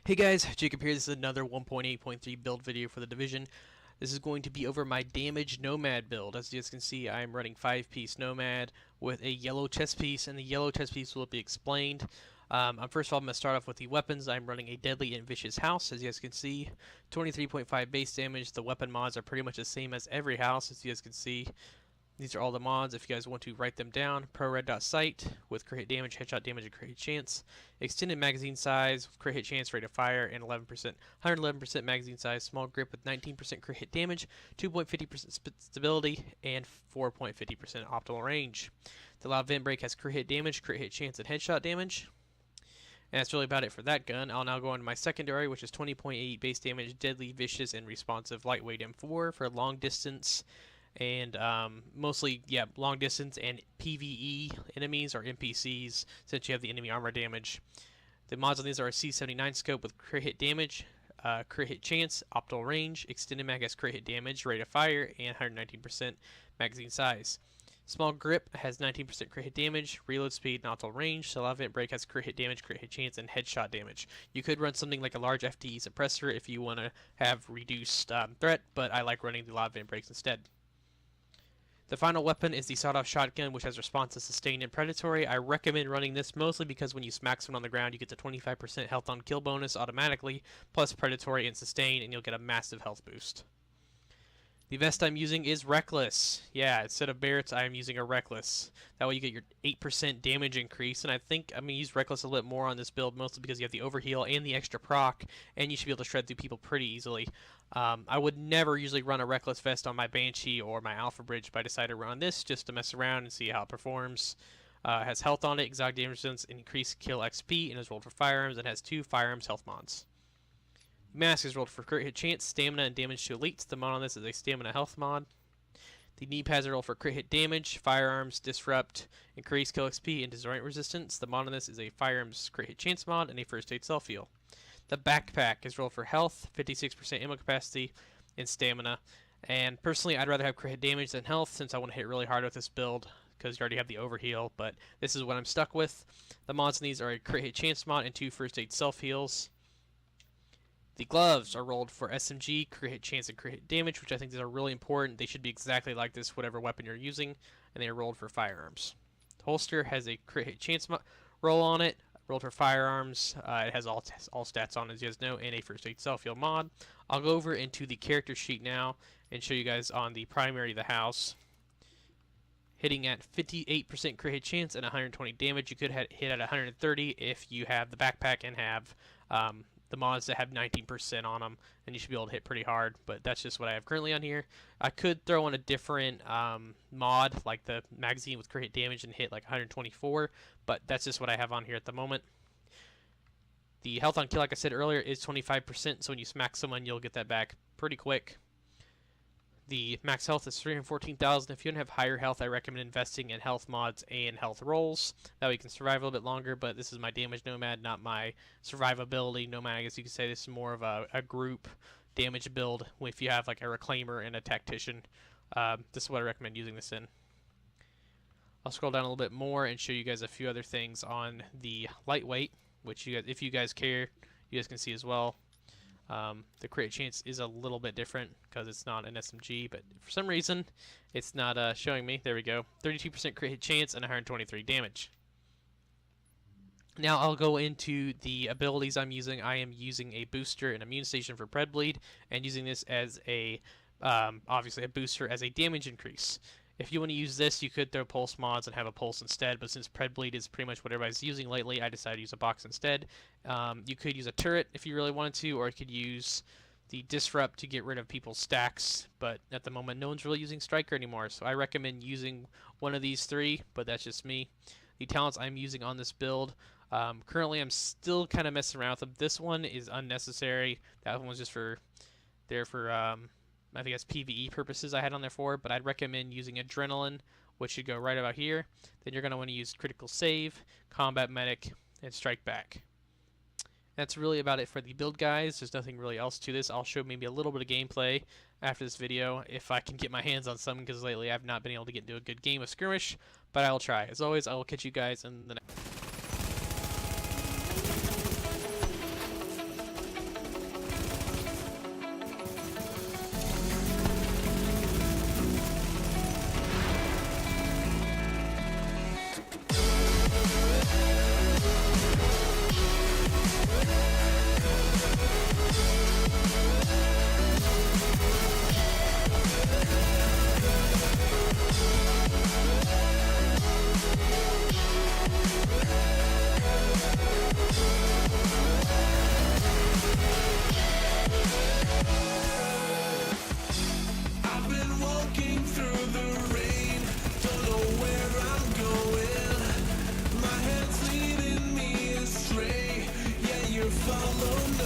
Hey guys, Jacob here. This is another 1.8.3 build video for the Division. This is going to be over my damaged Nomad build. As you guys can see, I'm running 5-piece Nomad with a yellow chest piece, and the yellow chest piece will be explained. First of all, I'm going to start off with the weapons. I'm running a Deadly and Vicious House, as you guys can see. 23.5 base damage. The weapon mods are pretty much the same as every house, as you guys can see. These are all the mods if you guys want to write them down. Pro red dot sight with crit hit damage, headshot damage, and crit hit chance. Extended magazine size, crit hit chance, rate of fire, and 111% magazine size. Small grip with 19% crit hit damage, 2.50% stability, and 4.50% optimal range. The loud vent break has crit hit damage, crit hit chance, and headshot damage. And that's really about it for that gun. I'll now go on to my secondary, which is 20.8 base damage, deadly, vicious, and responsive lightweight M4 for long distance. And mostly, long distance and PvE enemies or NPCs, since you have the enemy armor damage. The mods on these are a C79 scope with crit hit damage, crit hit chance, optimal range, extended mag has crit hit damage, rate of fire, and 119% magazine size. Small grip has 19% crit hit damage, reload speed, and optimal range. So loud vent break has crit hit damage, crit hit chance, and headshot damage. You could run something like a large FTE suppressor if you want to have reduced threat, but I like running the loud vent breaks instead. The final weapon is the sawed-off shotgun, which has response to sustained and predatory. I recommend running this mostly because when you smack someone on the ground, you get the 25% health on kill bonus automatically, plus predatory and sustain, and you'll get a massive health boost. The vest I'm using is Reckless. Yeah, instead of Barrett's, I'm using a Reckless. That way you get your 8% damage increase, and I think I'm going to use Reckless a little more on this build, mostly because you have the overheal and the extra proc, and you should be able to shred through people pretty easily. I would never usually run a Reckless vest on my Banshee or my Alpha Bridge, but I decided to run this just to mess around and see how it performs. It has health on it, exotic damage resistance, increased kill XP, and is rolled for firearms, and has 2 firearms health mods. Mask is rolled for crit hit chance, stamina, and damage to elites. The mod on this is a stamina health mod. The knee pads are rolled for crit hit damage, firearms, disrupt, increased kill XP, and disorient resistance. The mod on this is a firearms crit hit chance mod and a first aid self heal. The backpack is rolled for health, 56% ammo capacity, and stamina. And personally, I'd rather have crit hit damage than health since I want to hit really hard with this build because you already have the overheal, but this is what I'm stuck with. The mods in these are a crit hit chance mod and 2 first aid self heals. The gloves are rolled for SMG, crit hit chance, and crit hit damage, which I think these are really important. They should be exactly like this, whatever weapon you're using, and they are rolled for firearms. The holster has a crit hit chance roll on it, rolled for firearms. It has all stats on, as you guys know, and a first aid self heal mod. I'll go over into the character sheet now and show you guys on the primary of the house. Hitting at 58% crit hit chance and 120 damage. You could hit at 130 if you have the backpack and have the mods that have 19% on them, and you should be able to hit pretty hard, but that's just what I have currently on here. I could throw in a different mod, like the magazine with crit hit damage and hit like 124, but that's just what I have on here at the moment. The health on kill, like I said earlier, is 25%, so when you smack someone, you'll get that back pretty quick. The max health is 314,000. If you don't have higher health, I recommend investing in health mods and health rolls. That way you can survive a little bit longer, but this is my damage Nomad, not my survivability Nomad. I guess you could say this is more of a group damage build if you have like a reclaimer and a tactician. This is what I recommend using this in. I'll scroll down a little bit more and show you guys a few other things on the lightweight, which you guys, if you guys care, you guys can see as well. The crit chance is a little bit different because it's not an SMG, but for some reason it's not showing me. There we go. 32% crit hit chance and 123 damage. Now I'll go into the abilities I'm using. I am using a booster and immune station for Pred Bleed, and using this as a obviously a booster as a damage increase. If you want to use this, you could throw pulse mods and have a pulse instead, but since Pred Bleed is pretty much what everybody's using lately, I decided to use a box instead. You could use a turret if you really wanted to, or you could use the disrupt to get rid of people's stacks, but at the moment no one's really using striker anymore, so I recommend using one of these 3, but that's just me. The talents I'm using on this build, currently I'm still kind of messing around with them. This one is unnecessary. That one was just for I think that's PvE purposes I had on there for, but I'd recommend using Adrenaline, which should go right about here. Then you're going to want to use Critical Save, Combat Medic, and Strike Back. That's really about it for the build, guys. There's nothing really else to this. I'll show maybe a little bit of gameplay after this video if I can get my hands on some, because lately I've not been able to get into a good game of skirmish, but I will try. As always, I will catch you guys in the next walking through the rain, don't know where I'm going. My head's leading me astray. Yeah, you follow no